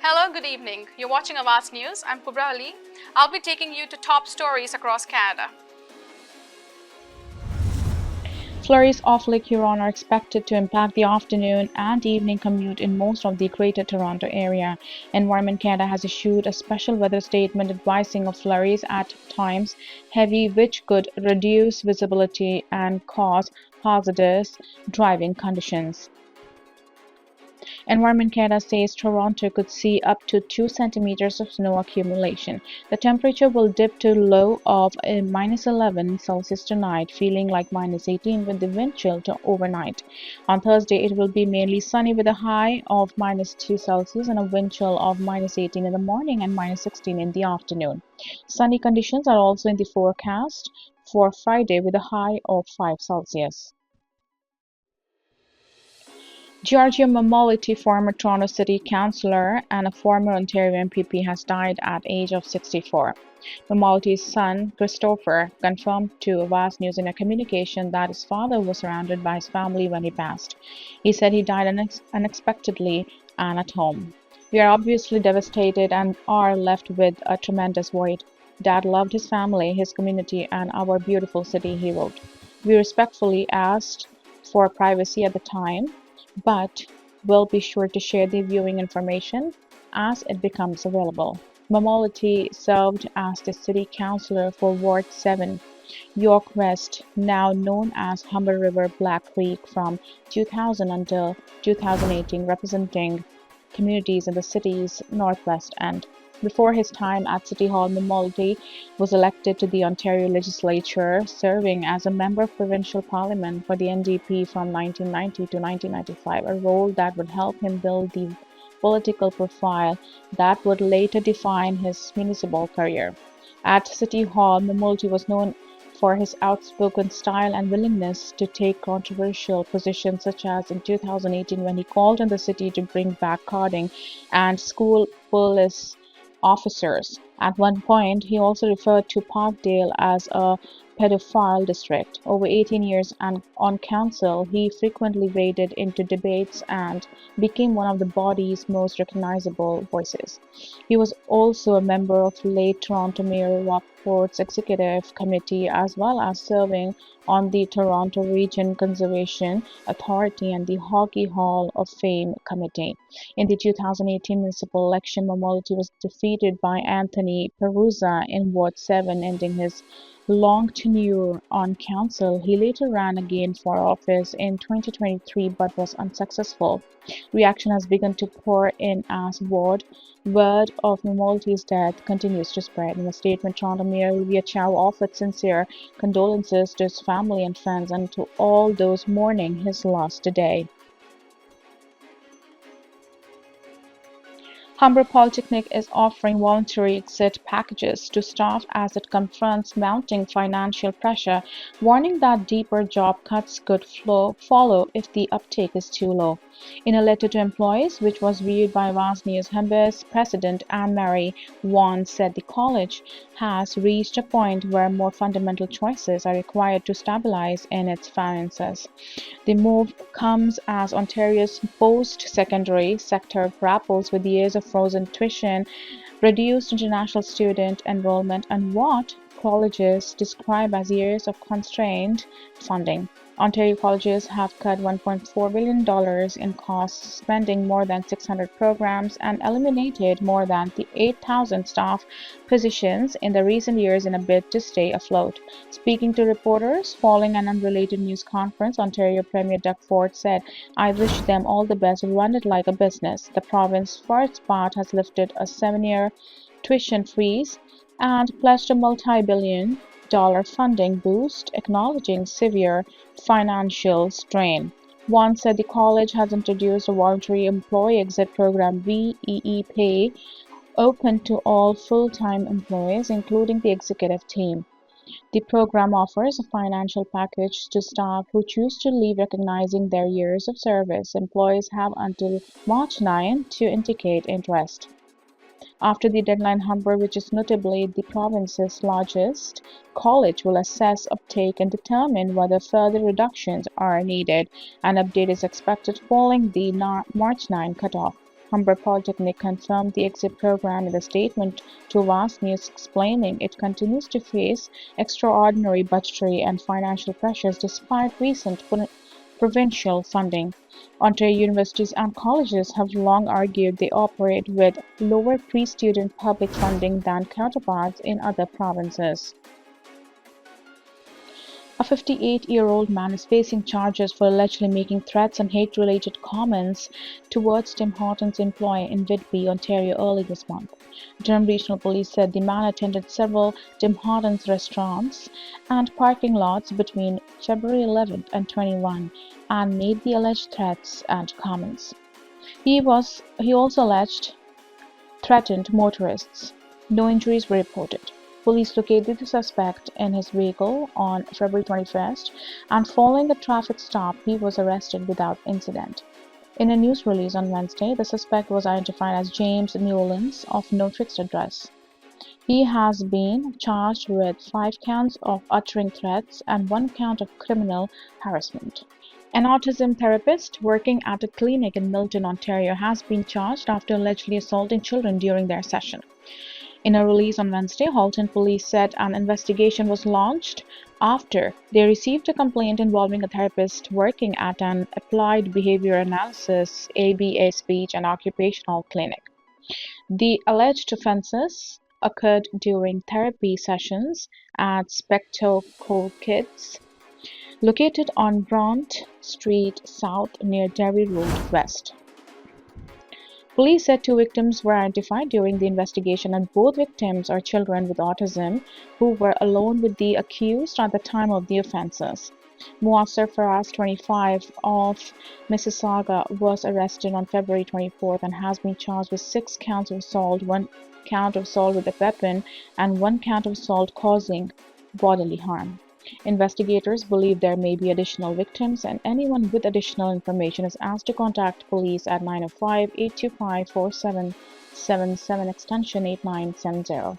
Hello, good evening. You're watching Awaz News. I'm Kubra Ali. I'll be taking you to top stories across Canada. Flurries off Lake Huron are expected to impact the afternoon and evening commute in most of the Greater Toronto Area. Environment Canada has issued a special weather statement advising of flurries at times heavy, which could reduce visibility and cause hazardous driving conditions. Environment Canada says Toronto could see up to 2 centimeters of snow accumulation. The temperature will dip to low of -11 Celsius tonight, feeling like -18 with the wind chill to overnight. On Thursday, it will be mainly sunny with a high of -2 Celsius and a wind chill of -18 in the morning and -16 in the afternoon. Sunny conditions are also in the forecast for Friday with a high of 5 Celsius. Georgia Mamoliti, former Toronto City Councillor and a former Ontario MPP, has died at age of 64. Mamoliti's son, Christopher, confirmed to Awaz News in a communication that his father was surrounded by his family when he passed. He said he died unexpectedly and at home. "We are obviously devastated and are left with a tremendous void. Dad loved his family, his community, and our beautiful city," he wrote. "We respectfully asked for privacy at the time, but we'll be sure to share the viewing information as it becomes available." Mamoliti served as the city councillor for Ward 7, York West, now known as Humber River Black Creek, from 2000 until 2018, representing communities in the city's northwest end. Before his time at City Hall, Mamoliti was elected to the Ontario Legislature, serving as a member of provincial parliament for the NDP from 1990 to 1995, a role that would help him build the political profile that would later define his municipal career. At City Hall, Mamoliti was known for his outspoken style and willingness to take controversial positions, such as in 2018 when he called on the city to bring back carding and school police officers. At one point, he also referred to Parkdale as a pedophile district. Over 18 years and on council, he frequently waded into debates and became one of the body's most recognizable voices. He was also a member of late Toronto Mayor Rob Port's executive committee, as well as serving on the Toronto Region Conservation Authority and the Hockey Hall of Fame committee. In the 2018 municipal election, Mamoliti was defeated by Anthony Perusa in Ward 7, ending his long tenure on council. He later ran again for office in 2023 but was unsuccessful. Reaction has begun to pour in as word of Mamoliti's death continues to spread. In a statement, Toronto Mayor Olivia Chow offered sincere condolences to his family and friends and to all those mourning his loss today. Humber Polytechnic is offering voluntary exit packages to staff as it confronts mounting financial pressure, warning that deeper job cuts could follow if the uptake is too low. In a letter to employees, which was viewed by Awaz News, Humber's president Anne-Marie Vaughan said the college has reached a point where more fundamental choices are required to stabilize in its finances. The move comes as Ontario's post-secondary sector grapples with years of frozen tuition, reduced international student enrollment, and what colleges describe as years of constrained funding. Ontario colleges have cut $1.4 billion in costs, spending more than 600 programs, and eliminated more than 8,000 staff positions in the recent years in a bid to stay afloat. Speaking to reporters following an unrelated news conference, Ontario Premier Doug Ford said, "I wish them all the best, run it like a business." The province, for its part, has lifted a 7-year tuition freeze and pledged a multi-billion-dollar funding boost, acknowledging severe financial strain. One said the college has introduced a voluntary employee exit program, VEE Pay, open to all full-time employees, including the executive team. The program offers a financial package to staff who choose to leave, recognizing their years of service. Employees have until March 9 to indicate interest. After the deadline, Humber, which is notably the province's largest college, will assess uptake and determine whether further reductions are needed. An update is expected following the March 9 cutoff. Humber Polytechnic confirmed the exit program in a statement to Awaz News, explaining it continues to face extraordinary budgetary and financial pressures despite recent provincial funding. Ontario universities and colleges have long argued they operate with lower pre-student public funding than counterparts in other provinces. A 58-year-old man is facing charges for allegedly making threats and hate-related comments towards Tim Hortons employee in Whitby, Ontario early this month. Durham Regional Police said the man attended several Tim Hortons restaurants and parking lots between February 11th and 21 and made the alleged threats and comments. He also alleged threatened motorists. No injuries were reported. Police located the suspect in his vehicle on February 21st, and following a traffic stop, he was arrested without incident. In a news release on Wednesday, the suspect was identified as James Newlands of no fixed address. He has been charged with 5 counts of uttering threats and 1 count of criminal harassment. An autism therapist working at a clinic in Milton, Ontario, has been charged after allegedly assaulting children during their session. In a release on Wednesday, Halton police said an investigation was launched after they received a complaint involving a therapist working at an applied behavior analysis (ABA) speech and occupational clinic. The alleged offenses occurred during therapy sessions at Spectacle Kids, located on Brant Street South near Derry Road West. Police said 2 victims were identified during the investigation, and both victims are children with autism who were alone with the accused at the time of the offences. Muasser Faraz, 25, of Mississauga, was arrested on February 24th and has been charged with 6 counts of assault, 1 count of assault with a weapon, and 1 count of assault causing bodily harm. Investigators believe there may be additional victims, and anyone with additional information is asked to contact police at 905-825-4777 extension 8970.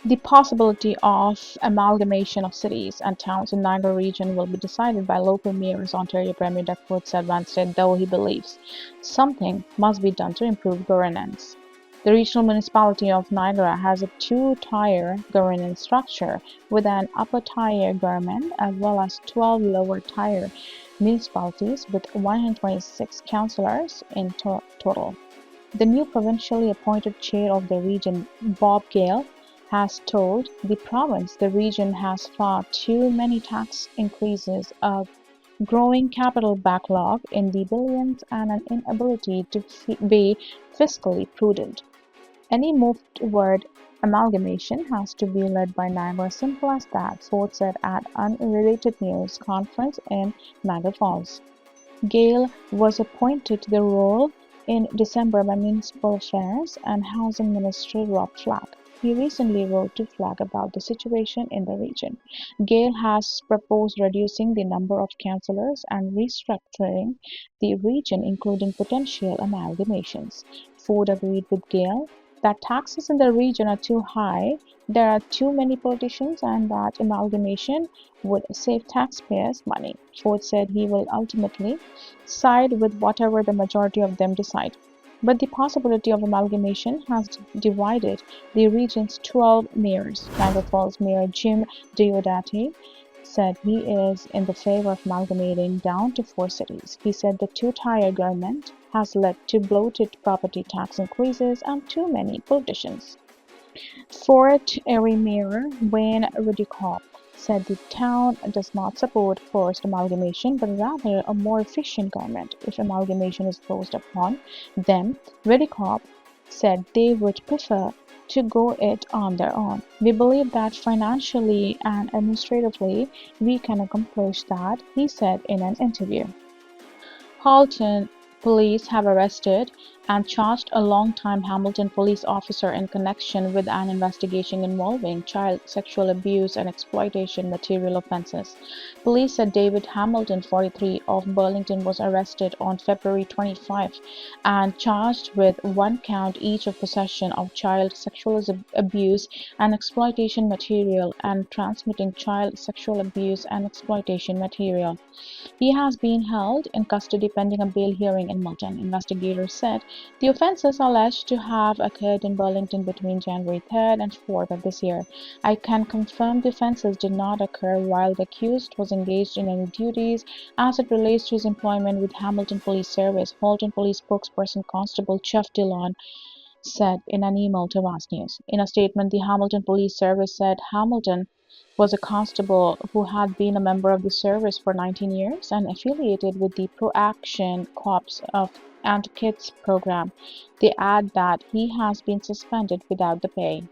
The possibility of amalgamation of cities and towns in Niagara region will be decided by local mayors, Ontario Premier Duckworth said Wednesday, though he believes something must be done to improve governance. The regional municipality of Niagara has a 2-tier governance structure with an upper-tier government as well as 12 lower-tier municipalities with 126 councillors in total. The new provincially appointed chair of the region, Bob Gale, has told the province the region has far too many tax increases, a growing capital backlog in the billions, and an inability to be fiscally prudent. Any move toward amalgamation has to be led by Niagara, simple as that, Ford said at an unrelated news conference in Niagara Falls. Gale was appointed to the role in December by Municipal Affairs and Housing Minister Rob Flack. He recently wrote to Flack about the situation in the region. Gale has proposed reducing the number of councillors and restructuring the region, including potential amalgamations. Ford agreed with Gale that taxes in the region are too high, there are too many politicians, and that amalgamation would save taxpayers money. Ford said he will ultimately side with whatever the majority of them decide. But the possibility of amalgamation has divided the region's 12 mayors. Niagara Falls Mayor Jim Diodati said he is in the favor of amalgamating down to 4 cities. He said the 2-tier government has led to bloated property tax increases and too many politicians. Fort Erie Mayor Wayne Rudikoff said the town does not support forced amalgamation but rather a more efficient government if amalgamation is forced upon them. Rudikoff said they would prefer to go it on their own. We believe that financially and administratively we can accomplish that, he said in an interview. Halton police have arrested and charged a long-time Hamilton police officer in connection with an investigation involving child sexual abuse and exploitation material offenses. Police said David Hamilton, 43, of Burlington, was arrested on February 25 and charged with one count each of possession of child sexual abuse and exploitation material and transmitting child sexual abuse and exploitation material. He has been held in custody pending a bail hearing in Milton. Investigators said the offences alleged to have occurred in Burlington between January 3rd and 4th of this year. I can confirm the offences did not occur while the accused was engaged in any duties as it relates to his employment with Hamilton Police Service, Halton Police spokesperson Constable Chuff Dillon said in an email to Awaz News. In a statement, the Hamilton Police Service said Hamilton was a constable who had been a member of the service for 19 years and affiliated with the Pro-Action Corps of Anti-Kids program. They add that he has been suspended without the pay.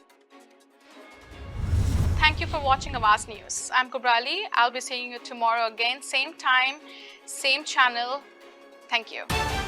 Thank you for watching Awaz News. I'm Kubra Ali. I'll be seeing you tomorrow again, same time, same channel. Thank you.